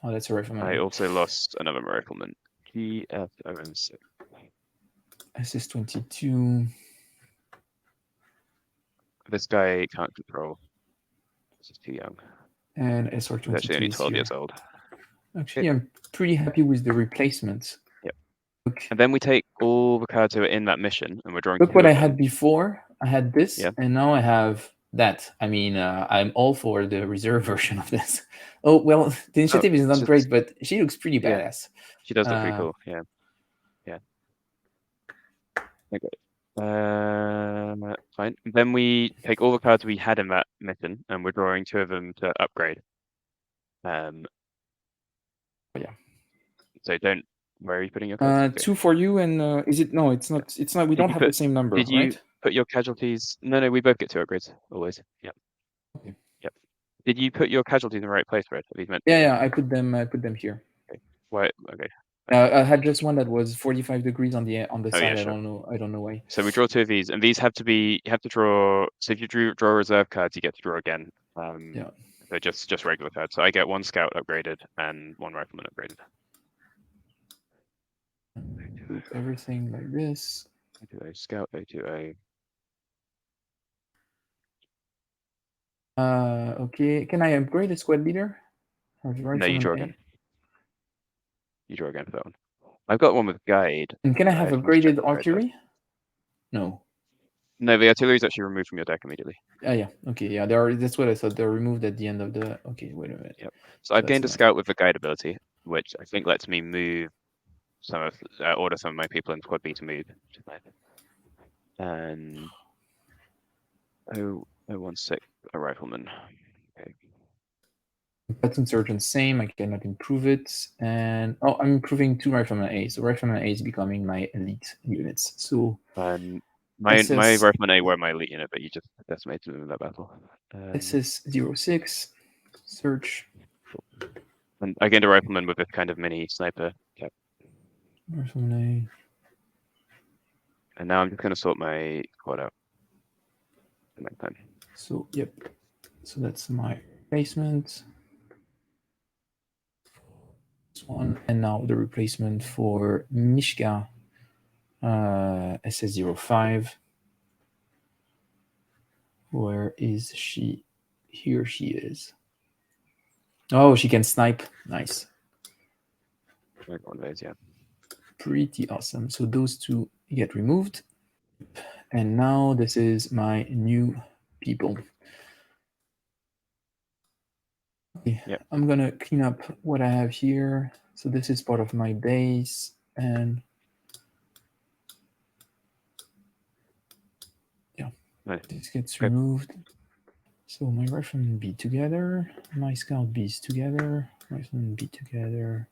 Oh, that's a rifleman. I also lost another rifleman. GF006. SS22. This guy can't control. This is too young. And SR22 He's actually only 12 years old. Actually, I'm pretty happy with the replacements. Yep. Okay. And then we take all the cards that are in that mission, and we're drawing. Look what I had before. I had this, and now I have that. I mean, I'm all for the reserve version of this. Oh, well, the initiative is not great, but she looks pretty badass. She does look pretty cool, yeah. Okay. Fine. Then we take all the cards we had in that mission, and we're drawing 2 of them to upgrade. Yeah. So where are you putting your cards? 2 for you, and is it? No, it's not. It's not. We don't have the same number. Did you put your casualties? No, we both get 2 upgrades always. Yep. Okay. Yep. Did you put your casualties in the right place, Fred? Yeah, I put them here. Okay. Why? Okay. I had just one that was 45 degrees on the side. Yeah, sure. I don't know why. So we draw 2 of these, and these have to be. You have to draw. So if you draw reserve cards, you get to draw again. Yeah. So just regular cards. So I get 1 scout upgraded and 1 rifleman upgraded. Put everything like this. A2A scout, A2A. Okay. Can I upgrade the squad leader? No, you draw again. You draw again for that one. I've got one with guide. And can I have upgraded artillery? No. No, the artillery is actually removed from your deck immediately. Yeah. Okay. Yeah, that's what I thought. They're removed at the end of the. Okay, wait a minute. Yep. So I've gained a scout with the guide ability, which I think lets me move order some of my people in squad B to move. And 016, a rifleman. Okay. Platoon sergeant same. I cannot improve it, and I'm improving 2 rifleman A. So rifleman A is becoming my elite units. So my rifleman A were my elite unit, but you just decimated them in that battle. SS06 search. And I gained a rifleman with this kind of mini sniper cap. Rifleman A. And now I'm just going to sort my squad out. So yep. So that's my replacement. This one, and now the replacement for Mishka. SS05. Where is she? Here she is. Oh, she can snipe. Nice. One of those, yeah. Pretty awesome. So those two get removed. And now this is my new people. Okay. Yep. I'm gonna clean up what I have here. So this is part of my base, and yeah, Nice. this gets Okay. removed. So my rifleman B together, my scout B's together, rifleman B together,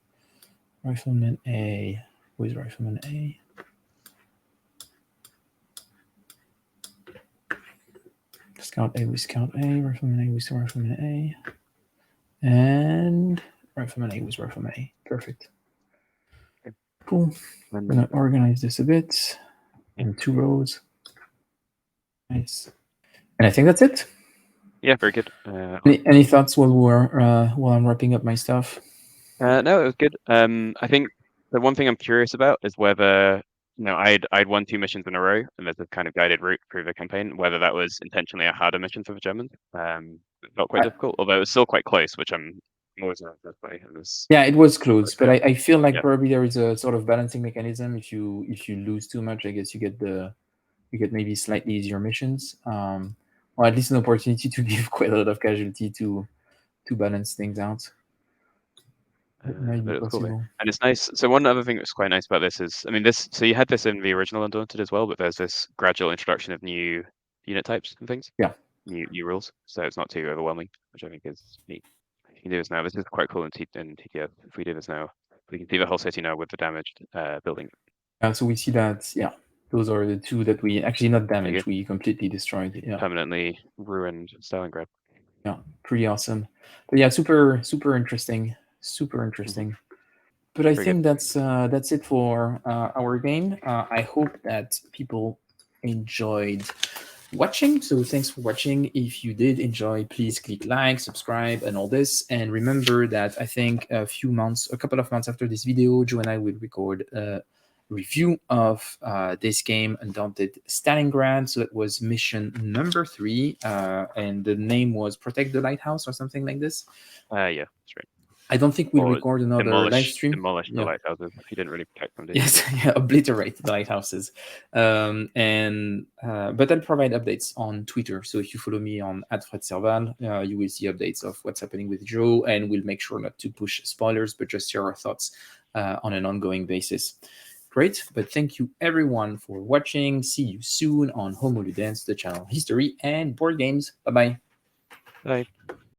rifleman A with rifleman A. Scout A with scout A, rifleman A with rifleman A, and rifleman A with rifleman A. Perfect. Okay. Cool. I'm gonna organize this a bit in 2 rows. Nice. And I think that's it. Yeah, very good. Any thoughts while I'm wrapping up my stuff? No, it was good. I think the one thing I'm curious about is whether, I'd won 2 missions in a row, and there's a kind of guided route through the campaign, whether that was intentionally a harder mission for the Germans. It felt quite difficult, although it was still quite close, which I'm always impressed by. Yeah, it was close, but I feel like Yeah. probably there is a sort of balancing mechanism. If you lose too much, I guess you get maybe slightly easier missions, or at least an opportunity to give quite a lot of casualty to balance things out. It might be But it's cool, possible. and it's nice. So one other thing that's quite nice about this is, I mean, so you had this in the original Undaunted as well, but there's this gradual introduction of new unit types and things. Yeah. New rules, so it's not too overwhelming, which I think is neat. You can do this now. This is quite cool in TTF. If we do this now, we can see the whole city now with the damaged building. So we see that, yeah, those are the 2 that we actually not damaged, go. we completely destroyed. Yeah. Permanently ruined Stalingrad. Yeah, pretty awesome. But yeah, super interesting. Super interesting. But I Very think good. that's it for our game. I hope that people enjoyed watching. So thanks for watching. If you did enjoy, please click like, subscribe, and all this. And remember that I think a couple of months after this video, Joe and I will record a review of this game, Undaunted Stalingrad. So it was mission number 3, and the name was Protect the Lighthouse or something like this. Yeah, that's right. I don't think we'll Or record another live stream. Demolish the lighthouses. You didn't really protect them, did you? Yes, yeah, obliterate the lighthouses. But I'll provide updates on Twitter. So if you follow me on @FredServal, you will see updates of what's happening with Joe, and we'll make sure not to push spoilers, but just share our thoughts on an ongoing basis. Great, but thank you everyone for watching. See you soon on Homo Ludens, the channel History and Board Games. Bye-bye. Bye.